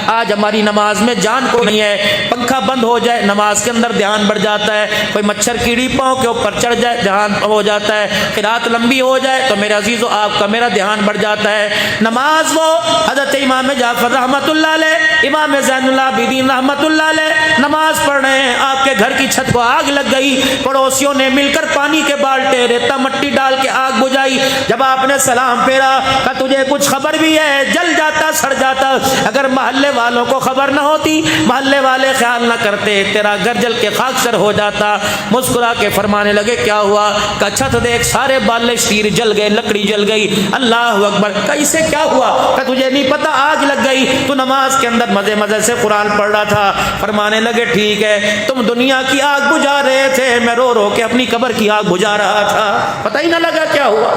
آج ہماری نماز میں جان کو نہیں ہے، پنکھا بند ہو جائے نماز کے اندر دھیان بڑھ جاتا ہے، کوئی مچھر کیڑی پاؤں کے اوپر چڑھ جائے دھیان ہو جاتا ہے، قرات لمبی ہو جائے تو میرے عزیزو آپ کا میرا دھیان بڑھ جاتا ہے۔ نماز وہ حضرت امام جعفر رحمۃ اللہ علیہ، امام زین العابدین رحمۃ اللہ علیہ نماز پڑھ رہے ہیں، آپ کے گھر کی چھت کو آگ لگ گئی، پڑوسیوں نے مل کر پانی کے بالٹے ریتا مٹی ڈال کے آگ بجھائی، جب آپ نے سلام پھیرا کہ تجھے کچھ خبر بھی ہے؟ جل جاتا سڑ جاتا، اگر محلے والوں کو خبر نہ ہوتی، محلے والے خیال نہ کرتے، تیرا گھر جل کے خاک سر ہو جاتا۔ مسکرا کے فرمانے لگے کیا ہوا؟ کہ چھت دیکھ سارے بالے شیر جل گئے، لکڑی جل گئی۔ اللہ اکبر! کہ اسے کیا ہوا؟ کہ تجھے نہیں پتا آگ لگ گئی، تو نماز کے اندر مزے مزے سے قرآن پڑھ رہا تھا۔ فرمانے لگے ٹھیک ہے، تم دنیا کی آگ بجھا رہے تھے، میں رو رو کے اپنی قبر کی آگ بجھا رہا تھا، پتہ ہی نہ لگا کیا ہوا۔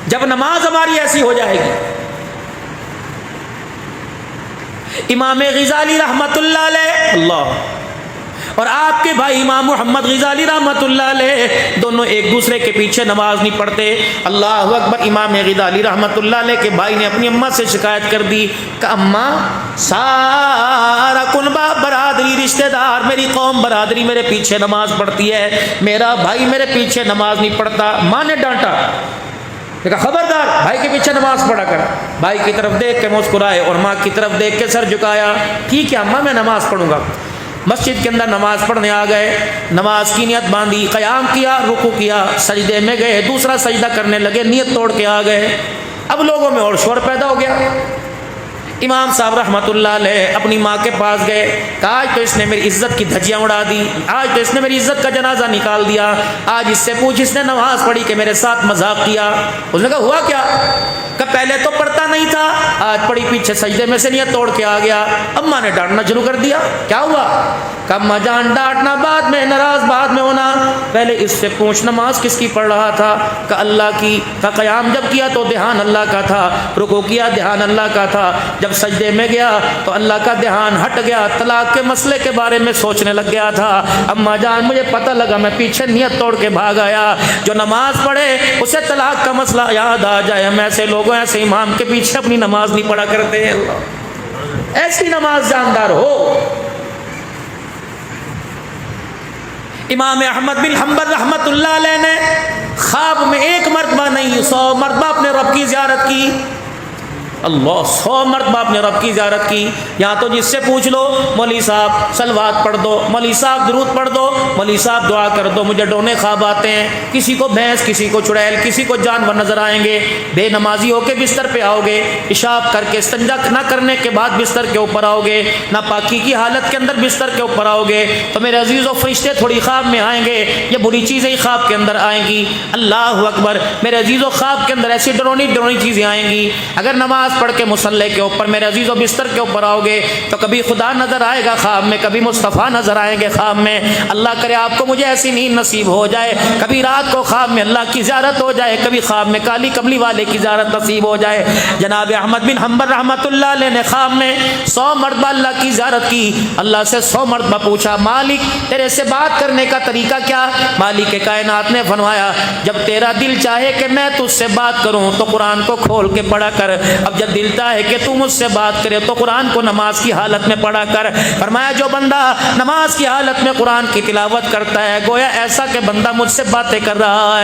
جب نماز ہماری ایسی ہو جائے گی، امام غزالی رحمت اللہ علیہ اللہ اور آپ کے بھائی امام محمد غزالی رحمت اللہ علیہ دونوں ایک دوسرے کے پیچھے نماز نہیں پڑھتے۔ اللہ اکبر! امام غزالی رحمت اللہ علیہ کے بھائی نے اپنی اماں سے شکایت کر دی کہ اماں، سارا کنبہ برادری رشتہ دار میری قوم برادری میرے پیچھے نماز پڑھتی ہے، میرا بھائی میرے پیچھے نماز نہیں پڑھتا۔ ماں نے ڈانٹا، کہا خبردار بھائی کے پیچھے نماز پڑھا کر۔ بھائی کی طرف دیکھ کے مسکرائے اور ماں کی طرف دیکھ کے سر جھکایا، ٹھیک ہے اماں میں نماز پڑھوں گا۔ مسجد کے اندر نماز پڑھنے آ گئے، نماز کی نیت باندھی، قیام کیا، رکوع کیا، سجدے میں گئے، دوسرا سجدہ کرنے لگے، نیت توڑ کے آ گئے۔ اب لوگوں میں اور شور پیدا ہو گیا۔ امام صاحب رحمت اللہ علیہ اپنی ماں کے پاس گئے، کہا آج تو اس نے میری عزت کی دھجیاں اڑا دی، آج تو اس نے میری عزت کا جنازہ نکال دیا، آج اس سے پوچھ اس نے نماز پڑھی کہ میرے ساتھ مذاق کیا۔ اس نے کہا ہوا کیا؟ کہ پہلے تو پڑھتا نہیں تھا، آج پڑھی پیچھے سجدے میں سے نیت توڑ کے آ گیا۔ اماں نے ڈانٹنا شروع کر دیا، کیا ہوا؟ کہ اماں جان ڈانٹنا بعد میں، ناراض بعد میں ہونا، پہلے اس سے پوچھ نماز کس کی پڑھ رہا تھا؟ کہ اللہ کی۔ کہ قیام جب کیا تو دھیان اللہ کا تھا، رکوع کیا دھیان اللہ کا تھا، جب سجدے میں گیا تو اللہ کا دھیان ہٹ گیا، طلاق کے مسئلے کے بارے میں سوچنے لگ گیا تھا۔ اماں جان مجھے پتہ لگا، میں پیچھے نیت توڑ کے بھاگ آیا، جو نماز پڑھے اسے طلاق کا مسئلہ یاد آ جائے، ہم ایسے لوگوں ایسے امام کے پیچھے اپنی نماز نہیں پڑھا کرتے۔ اللہ ایسی نماز جاندار ہو۔ امام احمد بن حنبل رحمت اللہ علیہ نے خواب میں ایک مرتبہ نہیں 100 مرتبہ اپنے رب کی زیارت کی۔ اللہ 100 مرتبہ اپنے رب کی زیارت کی۔ یہاں تو جس سے پوچھ لو مولوی صاحب صلوات پڑھ دو، مولوی صاحب درود پڑھ دو، مولوی صاحب دعا کر دو، مجھے ڈونے خواب آتے ہیں، کسی کو بھینس، کسی کو چڑیل، کسی کو جانور نظر آئیں گے، بے نمازی ہو کے بستر پہ آؤ گے، پیشاب کر کے استنجا نہ کرنے کے بعد بستر کے اوپر آؤ گے، ناپاکی کی حالت کے اندر بستر کے اوپر آؤ گے، تو میرے عزیز و فرشتے تھوڑی خواب میں آئیں گے، یہ بری چیزیں ہی خواب کے اندر آئیں گی۔ اللہ اکبر! میرے عزیز و خواب کے اندر ایسی ڈرونی چیزیں آئیں گی۔ اگر نماز پڑھ کے مصلی کے اوپر میرے عزیز و بستر کے اوپر آؤ گے تو کبھی خدا نظر آئے گا خواب میں، کبھی مصطفیٰ نظر آئیں گے خواب میں۔ اللہ کرے آپ کو مجھے ایسی نیند نصیب ہو جائے، کبھی رات کو خواب میں اللہ کی زیارت ہو جائے، کبھی خواب میں کالی کملی والے کی زیارت نصیب ہو جائے۔ جناب احمد بن حنبل رحمت اللہ علیہ نے خواب میں 100 مرتبہ اللہ کی زیارت کی، اللہ سے 100 مرتبہ پوچھا مالک تیرے سے بات کرنے کا طریقہ کیا؟ مالک کائنات نے فرمایا جب تیرا دل چاہے کہ میں تجھ سے بات کروں تو قرآن کو کھول کے پڑھا کر، اب جب دل چاہے کہ تو مجھ سے بات کرے تو قرآن کو نماز کی حالت میں پڑھا کر۔ فرمایا جو بندہ نماز کی حالت میں قرآن کی تلاوت کرتا ہے گویا ایسا کہ بندہ مجھ سے باتیں کر رہا ہے۔